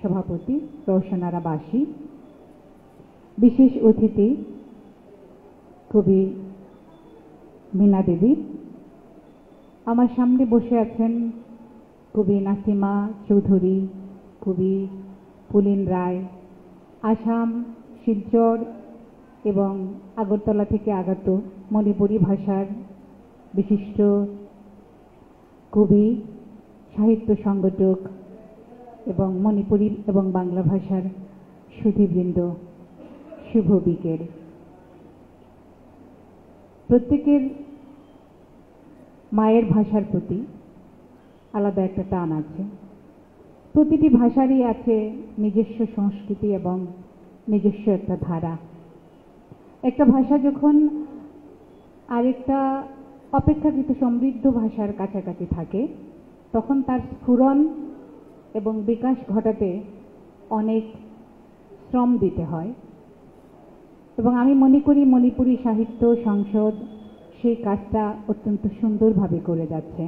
সভাপতি রওশনারা বাসী, বিশেষ অতিথি কবি মীনা দেবী, আমার সামনে বসে আছেন কবি নাসিমা চৌধুরী, কবি পুলিন রায়, আসাম, শিলচর এবং আগরতলা থেকে আগত মণিপুরী ভাষার বিশিষ্ট কবি, সাহিত্য সংগঠক এবং মণিপুরী এবং বাংলা ভাষার সুধীবৃন্দ, শুভ বিকেল। প্রত্যেকের মায়ের ভাষার প্রতি আলাদা একটা টান আছে। প্রতিটি ভাষারই আছে নিজস্ব সংস্কৃতি এবং নিজস্ব একটা ধারা। একটা ভাষা যখন আরেকটা অপেক্ষাকৃত সমৃদ্ধ ভাষার কাছাকাছি থাকে, তখন তার স্ফুরণ এবং বিকাশ ঘটাতে অনেক শ্রম দিতে হয় এবং আমি মনে করি মণিপুরী সাহিত্য সংসদ সেই কাজটা অত্যন্ত সুন্দরভাবে করে যাচ্ছে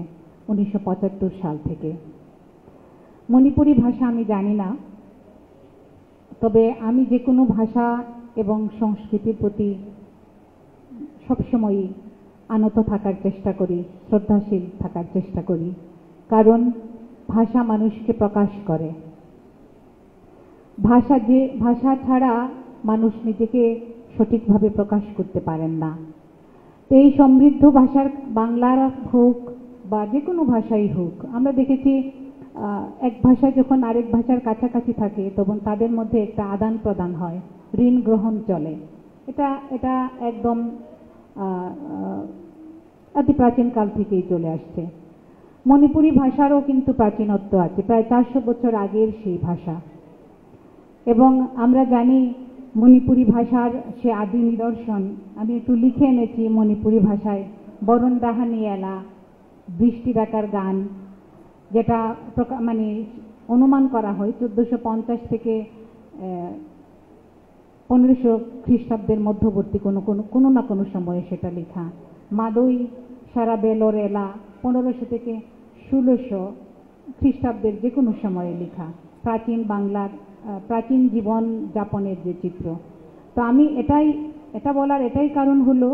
1975 সাল থেকে। মণিপুরী ভাষা আমি জানি না, তবে আমি যে কোনো ভাষা এবং সংস্কৃতির প্রতি সবসময়ই আনত থাকার চেষ্টা করি, শ্রদ্ধাশীল থাকার চেষ্টা করি, কারণ ভাষা মানুষকে প্রকাশ করে। ভাষা ছাড়া মানুষ নিজেকে সঠিকভাবে প্রকাশ করতে পারেন না। তো এই সমৃদ্ধ ভাষার বাংলার হোক বা যে কোনো ভাষাই হোক, আমরা দেখেছি এক ভাষা যখন আরেক ভাষার কাছাকাছি থাকে তখন তাদের মধ্যে একটা আদান প্রদান হয়, ঋণ গ্রহণ চলে। এটা একদম অতি প্রাচীন কাল থেকেই চলে আসছে। মণিপুরী ভাষারও কিন্তু প্রাচীনত্ব আছে, প্রায় 400 বছর আগের সেই ভাষা। এবং আমরা জানি মণিপুরী ভাষার সে আদি নিদর্শন আমি একটু লিখে এনেছি মণিপুরী ভাষায়। বরণ ডাহানি এলা, বৃষ্টি ডাকার গান, যেটা মানে অনুমান করা হয় 1450 থেকে 1500 খ্রিস্টাব্দের মধ্যবর্তী কোনো না কোনো সময়ে সেটা লেখা। মাদই সারা বেলর এলা 1500 থেকে 1600 খ্রিস্টাব্দের যে কোনো সময়ে লেখা প্রাচীন বাংলার প্রাচীন জীবন যাপনের যে চিত্র। তো আমি এটা বলার এটাই কারণ হলো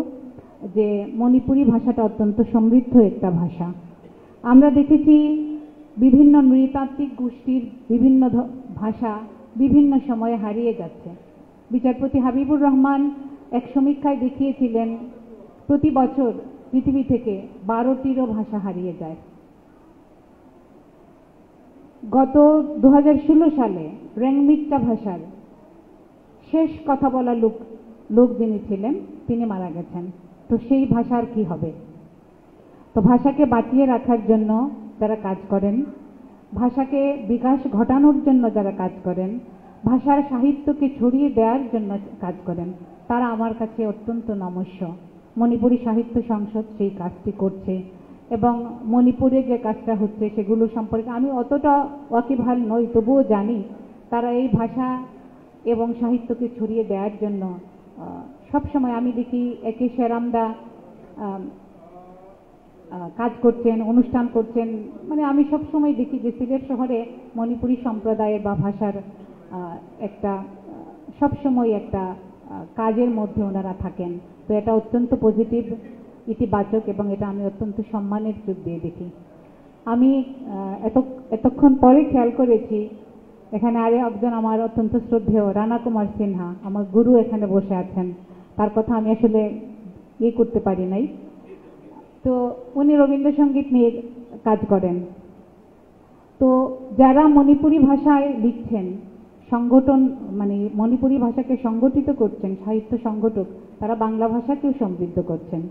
যে মণিপুরী ভাষাটা অত্যন্ত সমৃদ্ধ একটা ভাষা। আমরা দেখেছি বিভিন্ন নৃতাত্ত্বিক গোষ্ঠীর বিভিন্ন ভাষা বিভিন্ন সময়ে হারিয়ে যাচ্ছে। বিচারপতি হাবিবুর রহমান এক সমীক্ষায় দেখিয়েছিলেন প্রতি বছর পৃথিবী থেকে 12টিরও ভাষা হারিয়ে যায়। গত 2016 সালে রেংমিকটা ভাষার শেষ কথা বলা লোক যিনি ছিলেন তিনি মারা গেছেন। তো সেই ভাষার কি হবে? তো ভাষাকে বাঁচিয়ে রাখার জন্য যারা কাজ করেন, ভাষাকে বিকাশ ঘটানোর জন্য যারা কাজ করেন, ভাষার সাহিত্যকে ছড়িয়ে দেওয়ার জন্য কাজ করেন, তারা আমার কাছে অত্যন্ত নমস্য। মণিপুরী সাহিত্য সংসদ সেই কাজটি করছে এবং মণিপুরে যে কাজটা হচ্ছে সেগুলো সম্পর্কে আমি অতটা ওয়াকিবহাল নই, তবুও জানি তারা এই ভাষা এবং সাহিত্যকে ছড়িয়ে দেওয়ার জন্য সবসময় আমি দেখি একে সেরামদা কাজ করছেন, অনুষ্ঠান করছেন। মানে আমি সবসময় দেখি যে সিলেট শহরে মণিপুরী সম্প্রদায়ের বা ভাষার একটা সবসময় একটা কাজের মধ্যে ওনারা থাকেন। তো এটা অত্যন্ত পজিটিভ, ইতিবাচক এবং এটা আমি অত্যন্ত সম্মানের চোখ দিয়ে দেখি। আমি এতক্ষণ পরে খেয়াল করেছি এখানে আরে একজন আমার অত্যন্ত শ্রদ্ধেয় রানা কুমার সিনহা, আমার গুরু এখানে বসে আছেন। তার কথা আমি আসলে করতে পারি নাই। তো উনি রবীন্দ্রসঙ্গীত নিয়ে কাজ করেন। তো যারা মণিপুরী ভাষায় লিখছেন, সংগঠন মানে মণিপুরী ভাষাকে সংগঠিত করছেন, সাহিত্য সংগঠক, তারা বাংলা ভাষাকেও সমৃদ্ধ করছেন।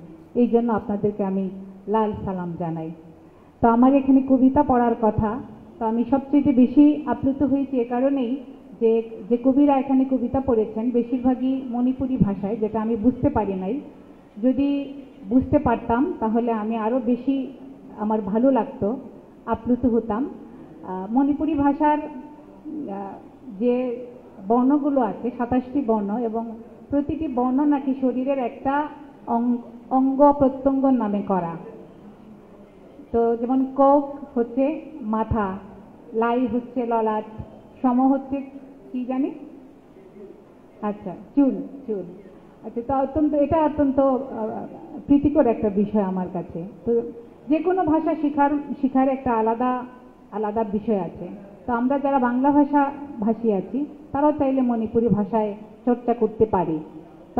এই জন্য আপনাদেরকে আমি লাল সালাম জানাই। তো আমার এখানে কবিতা পড়ার কথা, তো আমি সবচেয়ে বেশি আপ্লুত হয়েছি এ কারণেই যে কবিরা এখানে কবিতা পড়েছেন বেশিরভাগই মণিপুরী ভাষায়, যেটা আমি বুঝতে পারি নাই। যদি বুঝতে পারতাম তাহলে আমি আরও বেশি আমার ভালো লাগতো, আপ্লুত হতাম। মণিপুরী ভাষার যে বর্ণগুলো আছে 27টি বর্ণ এবং প্রতিটি বর্ণ নাকি শরীরের একটা অঙ্গ প্রত্যঙ্গ নামে করা। তো যেমন কক হচ্ছে মাথা, লাই হচ্ছে ললাট, সম হচ্ছে কি জানি, আচ্ছা চুল চুল। আচ্ছা, তা এটা অত্যন্ত প্রীতিকর একটা বিষয় আমার কাছে। তো যে কোনো ভাষা শিখার একটা আলাদা আলাদা বিষয় আছে। তো আমরা যারা বাংলা ভাষা ভাষী আছি তারাও চাইলে মণিপুরি ভাষায় চর্চা করতে পারি। তো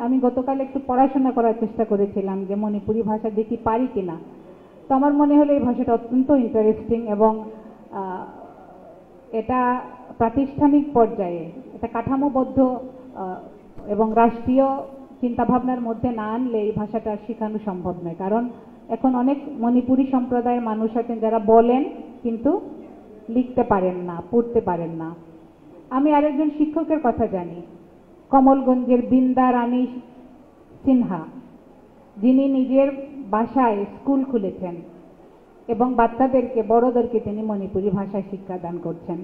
আমি গতকাল একটু পড়াশোনা করার চেষ্টা করেছিলাম যে মণিপুরি ভাষা দেখি পারি কিনা। তো আমার মনে হলো এই ভাষাটা অত্যন্ত ইন্টারেস্টিং এবং এটা প্রাতিষ্ঠানিক পর্যায়ে এটা কাঠামোবদ্ধ এবং রাষ্ট্রীয় চিন্তাভাবনার মধ্যে না আনলে এই ভাষাটা শেখানো সম্ভব নয়। কারণ এখন অনেক মণিপুরি সম্প্রদায়ের মানুষ আছেন যারা বলেন কিন্তু লিখতে পারেন না, পড়তে পারেন না। আমি আরেকজন শিক্ষকের কথা জানি, কমলগঞ্জের বৃন্দা রানী সিনহা, যিনি নিজের বাসায় স্কুল খুলেছেন এবং বাচ্চাদেরকে বড়দেরকে তিনি মণিপুরি ভাষায় শিক্ষাদান করছেন।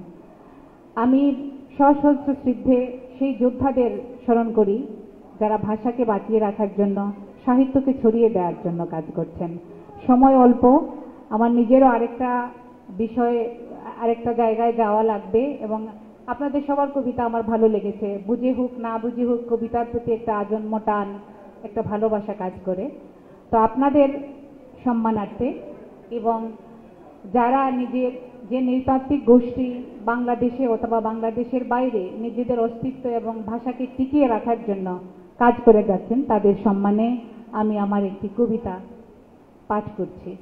আমি সশস্ত্র সিদ্ধে সেই যোদ্ধাদের স্মরণ করি যারা ভাষাকে বাঁচিয়ে রাখার জন্য, সাহিত্যকে ছড়িয়ে দেওয়ার জন্য কাজ করছেন। সময় অল্প, আমার নিজেরও আরেকটা জায়গায় যাওয়া লাগবে এবং আপনাদের সবার কবিতা আমার ভালো লেগেছে। বুঝে হোক না বুঝে হোক কবিতার প্রতি একটা আজন্ম টান, একটা ভালোবাসা কাজ করে। তো আপনাদের সম্মানার্থে এবং যারা যে নৃতাত্ত্বিক গোষ্ঠী বাংলাদেশে অথবা বাংলাদেশের বাইরে নিজেদের অস্তিত্ব এবং ভাষাকে টিকিয়ে রাখার জন্য কাজ করে যাচ্ছেন, তাদের সম্মানে আমি আমার একটি কবিতা পাঠ করছি।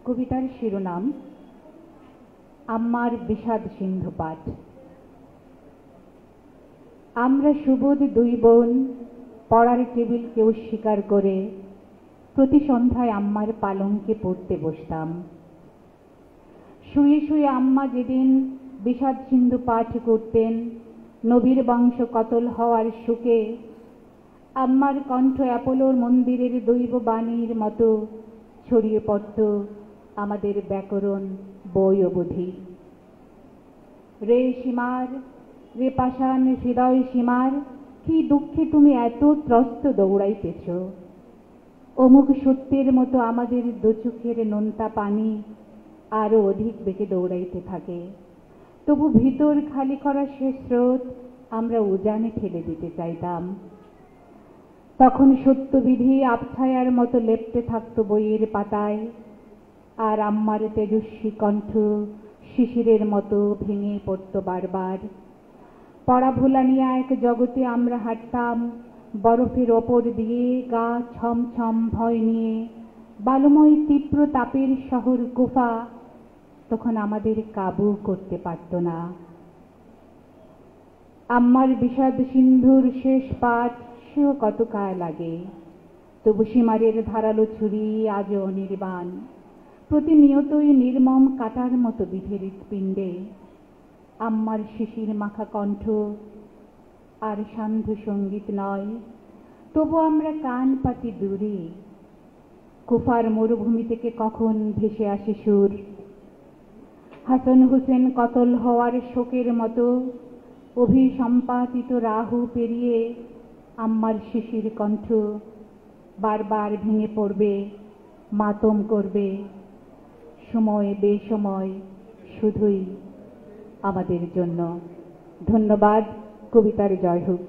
কবিতার শিরোনাম আম্মার বিষাদ সিন্ধু পাঠ। আমরা সুবোধ দুই বোন পড়ার টেবিল কেউ স্বীকার করে প্রতি সন্ধ্যায় আম্মার পালঙ্কে পড়তে বসতাম। শুয়ে শুয়ে আম্মা যেদিন বিষাদ সিন্ধু পাঠ করতেন নবীর বংশ কতল হওয়ার শোকে, আম্মার কণ্ঠ অ্যাপোলোর মন্দিরের দৈব বাণীর মতো ছড়িয়ে পড়ত আমাদের ব্যাকরণ বই অবধি। রে সীমার, রে পাষাণ হৃদয় সীমার, কি দুঃখে তুমি এত ত্রস্ত দৌড়াইতেছ। অমুক সত্যের মতো আমাদের দোচোখের নোনতা পানি আরো অধিক বেগে দৌড়াইতে থাকে। তবু ভিতর খালি করা সে স্রোত আমরা উজানে ফেলে দিতে চাইতাম। তখন সত্যবিধি আবছায়ার মতো লেপ্টে থাকত বইয়ের পাতায়, আর আম্মার তেজস্বী কণ্ঠ শিশিরের মতো ভেঙে পড়ত বারবার। পড়া ভোলা নিয়ে এক জগতে আমরা হাঁটতাম বরফের ওপর দিয়ে, গা ছমছম ভয় নিয়ে। বালুময় তীব্র তাপের শহর কুফা তখন আমাদের কাবু করতে পারত না। আম্মার বিষাদ সিন্ধুর শেষ পাঠ সেও কত কাল লাগে, তবু সীমারের ধারালো ছুরি আজও অনির্বাণ, প্রতিনিয়তই নির্মম কাটার মতো বিধের পিণ্ডে। আম্মার শিশির মাখা কণ্ঠ আর সান্ধ্য সঙ্গীত নয়, তবু আমরা কান পাতি দূরে। কুফার মরুভূমি থেকে কখন ভেসে আসে সুর, হাসান হোসেন কতল হওয়ার শোকের মতো অভিসম্পাতিত রাহু পেরিয়ে আম্মার শিশির কণ্ঠ বারবার ভেঙে পড়বে, মাতম করবে। সময় বেসময় শুধুই আমাদের জন্য। ধন্যবাদ। কবিতার জয় হোক।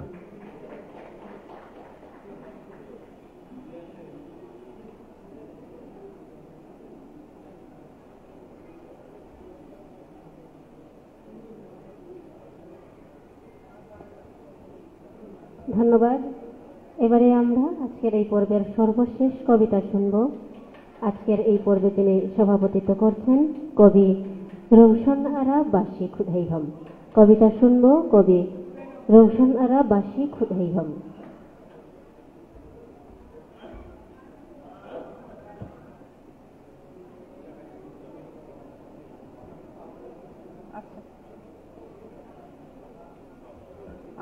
ধন্যবাদ। এবারে আমরা আজকের এই পর্বের সর্বশেষ কবিতা শুনব। আজকের এই পর্বে তিনি সভাপতিত্ব করছেন কবি রৌশন আরা বাসি খুদাইহম। কবিতা শুনব কবি রৌশন আরা বাসি খুদাইহম।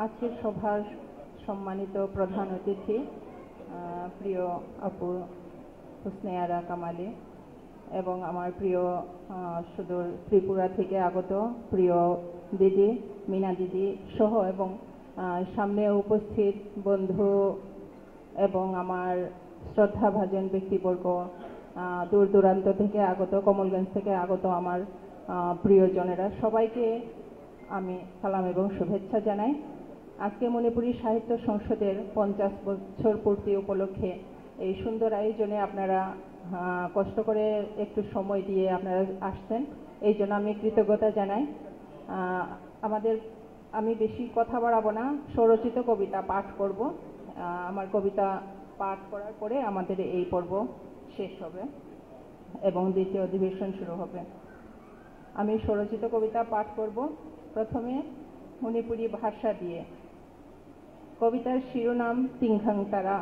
আজকের সভার সম্মানিত প্রধান অতিথি প্রিয় আপু হোসনে আরা কামালি এবং আমার প্রিয় সুদূর ত্রিপুরা থেকে আগত প্রিয় দিদি মিনা দিদি সহ এবং সামনে উপস্থিত বন্ধু এবং আমার শ্রদ্ধাভাজন ব্যক্তিবর্গ দূর দূরান্ত থেকে আগত, কমলগঞ্জ থেকে আগত আমার প্রিয়জনেরা, সবাইকে আমি সালাম এবং শুভেচ্ছা জানাই। আজকে মণিপুরী সাহিত্য সংসদের 50 বছর পূর্তি উপলক্ষে এই সুন্দর আয়োজনে আপনারা কষ্ট করে একটু সময় দিয়ে আপনারা আসছেন, এই জন্য আমি কৃতজ্ঞতা জানাই। আমি বেশি কথা বাড়াবো না, স্বরচিত কবিতা পাঠ করব। আমার কবিতা পাঠ করার পরে আমাদের এই পর্ব শেষ হবে এবং দ্বিতীয় অধিবেশন শুরু হবে। আমি স্বরচিত কবিতা পাঠ করব, প্রথমে মণিপুরী ভাষা দিয়ে। কবিতার শিরোনাম তিংখাং তারা।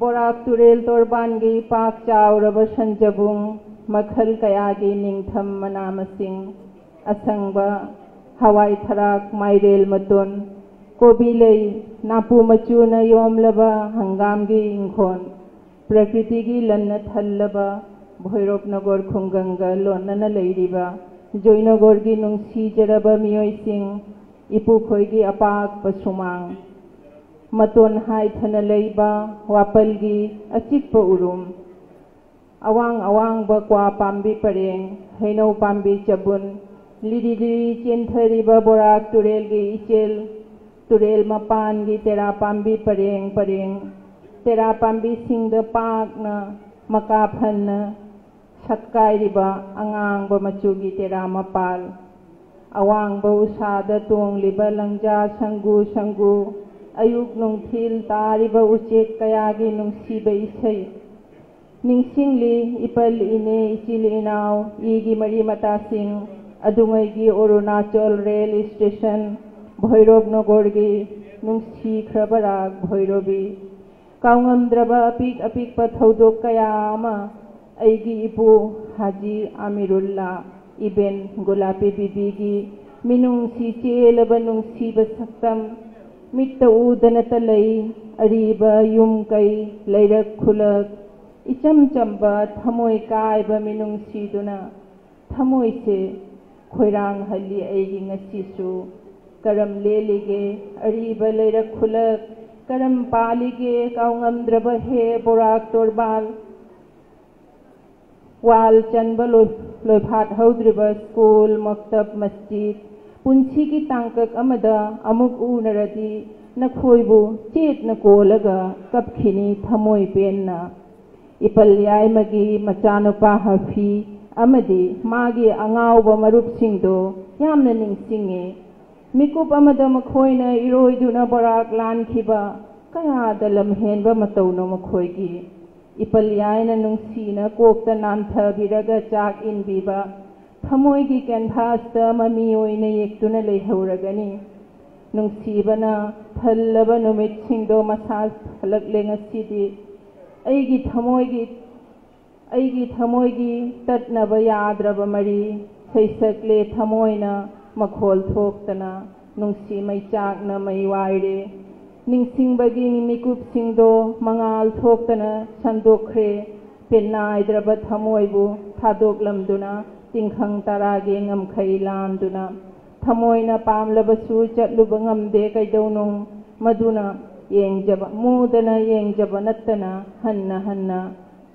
বরাক তুরেল তোরবানগি পাক চাউরব সঞ্জবুং মখল কয়াগি নিংথম মনামসিং असंगबा हवाई थराक माइरेल मतुन कोबिलई नापू मचून योमलबा हंगामगी इंखोन प्रकृतिगी लन्न थल्लबा भैरवनगर खुंगंगा लोनन लैरिबा जयनगरगी नुंसीजरबा मियोइसिंग इपुखोइगी अपाक पसुमांग मतोन हाइथन लैबा वापलगी अचिकप उरुम अवांग अवांग बक्वा पाम्बी परेंग हैनौ पाम्बी चबुन लिरी लिरी चेंथरिबा बोराक तुरेलगी इचेल तुरेल मपानगी तेरा पाम्बी परेंग परेंग तेरा पाम्बी सिंग पाकना मकाफन सत्काइरिबा अंगांग मचुगी तेरा मपाल अवांग उसाद तोंगलिबा लंजा संगु संगु अयुक नुंथिल तारिबा उचेक कयागी नुंसीबा इसै निंसिंगली इपल इने इचिल इनाव इगी मरी मतासिंग अदुंगैगी अरुणाचल रेल स्टेशन भैरवनगरगी नुंसीख्रबराग भैरवी काउंगमद्रबा अपिक अपिक थौदोक कया अमा ऐगी इपु हाजी आमिरुल्ला इबेन गुलापी बिबीगी मिनुंसी चेलब नुंसीब सक्तम मित्त उदनत लई अरीबा युम कई लैरक खुलक इचम चंबा थमोय कायब मिनुंसीदुना थमोय से खोइरांग हल्ली ऐगी ngasisu करम लेलिगे अरीबा लैरक खुलक करम पालिगे काउंगमद्रबा हे बोराक तोरबाल वाल चनबा लोयफाट हौद्रिबा स्कूल मक्तब मस्जिद पुंसीगी तांकक अमदा अमुक उनरदी नखोइबु चेत नकोलगा कपखिनी थमोय पेन्ना इपल्यायमगी मचानुपा हफी अमदी मागी अंगावबा मरुपसिंगदो यामना निंसिंगे मिकुप अमदा मखोइना इरोइदुना बराक लानखिबा कयादा लमहेनबा मतौनो मखोइगी इपल्यायना नुंसीना कोकता नांथबिरगा चाक इनबीबा थमोइगी कैनभासता ममी ओइना येक्तुना लेहौरगनी नुंसीबना थल्लबा नुमितसिंगदो मसा फलकले ngasiदी ऐगी थमोइगी तटनबा याद्रबा मरी सैसकले थमोइना मखोल थोक्तना नुंसी मैचाकना मैवाइरे निंसिंगबगी मिकुपसिंगदो मंगाल थोक्तना संदोखरे पेन्नाइद्रबा थमोइबु थादोकलमदुना तिंखंग तरागे ngमखै लानदुना थमोइना पामलबसु चटलुबा ngमदे कैदौनुं मदुना येंगजबा मुदना येंगजबा नत्तना हन्ना हन्ना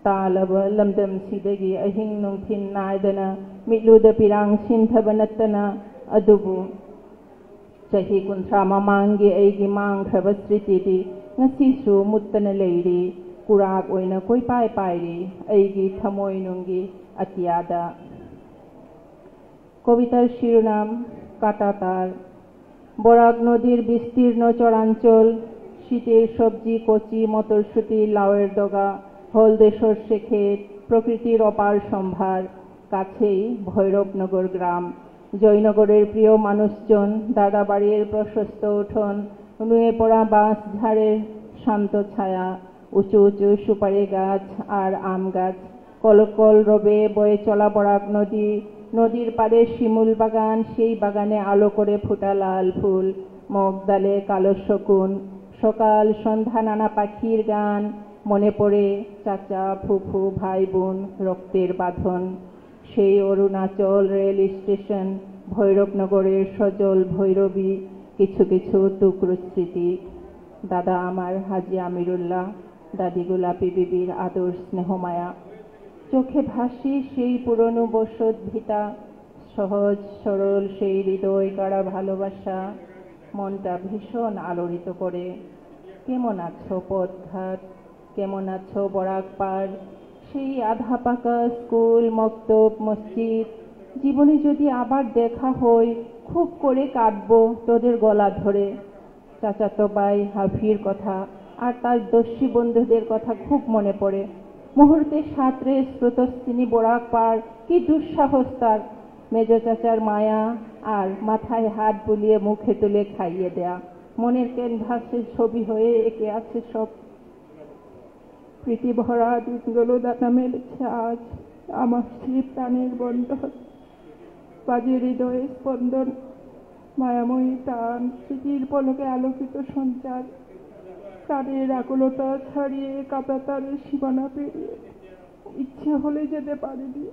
तालबा लमदम सिदगी अहिंग नुंथिन नायदना मिटलुदा पिरांग सिंथबा नत्तना अदुबु चही कुंथ्रा ममांगी ऐगी मांगख्रबा स्मृतिदी ngasisu muttana leiri कुराक ओइना कोई पाय पायरी ऐगी थमोइनुंगी अतियादा। कवितार शिरोनाम काटातार। बराक नदीर विस्तीर्ण चरांचल शीतेर सब्जी कचि मटरशुटी लाउएर डगा हलदे सर्षे खेत प्रकृतिर अपार सम्भार काछेई भैरवनगर ग्राम जयनगरेर प्रिय मानुषजन दादाबाड़िर प्रशस्त उठोन नुये पड़ा बाँश झाड़ेर शांत छाया उचू उचू सुपारी गाछ और आम गाछ कलकल रबे बये चला बराक नदी नदीर पारे शिमुल बागान सेई बागाने आलो करे फुटा लाल फुल मगदाले कालो शकुन सकाल सन्ध्या नाना पाखिर गान मने पड़े चाचा फुफु भाई बोन रक्तेर बाधन सेई अरुणाचल रेल स्टेशन भैरवनगरेर सजल भैरवी किछु किछु टुकरो स्मृति दादा आमार हाजी आमिरुल्ला দাদি গোলাপি বিবির আদর স্নেহমায়া। চোখে ভাসি সেই পুরনো বসত ভিটা, সহজ সরল সেই হৃদয় গাড়া ভালোবাসা মনটা ভীষণ আলোড়িত করে। কেমন আছো পথঘাট, কেমন আছো বরাক পার, সেই আধা পাকা স্কুল মক্তব মসজিদ। জীবনে যদি আবার দেখা হয়, খুব করে কাঁদবো তোদের গলা ধরে। চাচাতো ভাই হাফির কথা আর তার দস্যি বন্ধুদের কথা খুব মনে পড়ে। মুহূর্তে সাঁতরে স্রোতস্বিনী বরাক পার, কি দুঃসাহস তার। মেজ চাচার মায়া আর মাথায় হাত বুলিয়ে মুখে তুলে খাইয়ে দেয়া, মনের ক্যানভাসের ছবি হয়ে এঁকে আছে সব। প্রীতি ভরা দিনগুলো দানা মেলেছে আজ, আমার স্ত্রী প্রাণের বন্ধন। বাজে হৃদয়ে স্পন্দন, মায়াময়ী টান, স্মৃতির পলকে আলোকিত সঞ্চার। প্রাণের আকুলতা ছাড়িয়ে কাঁটাতারের সীমানা পেরিয়ে ইচ্ছে হলে যেতে পারিনি,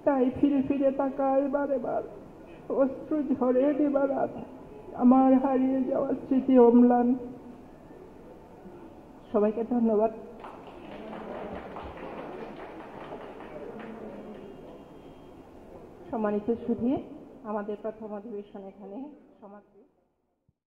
তাই ফিরে ফিরে তাকায় বারে বার। অশ্রু ঝরে দিবারাত, আমার হারিয়ে যাওয়া স্মৃতি অম্লান। সবাইকে ধন্যবাদ। সম্মানিত সুধী, আমাদের প্রথম অধিবেশন এখানে সমাপ্তি।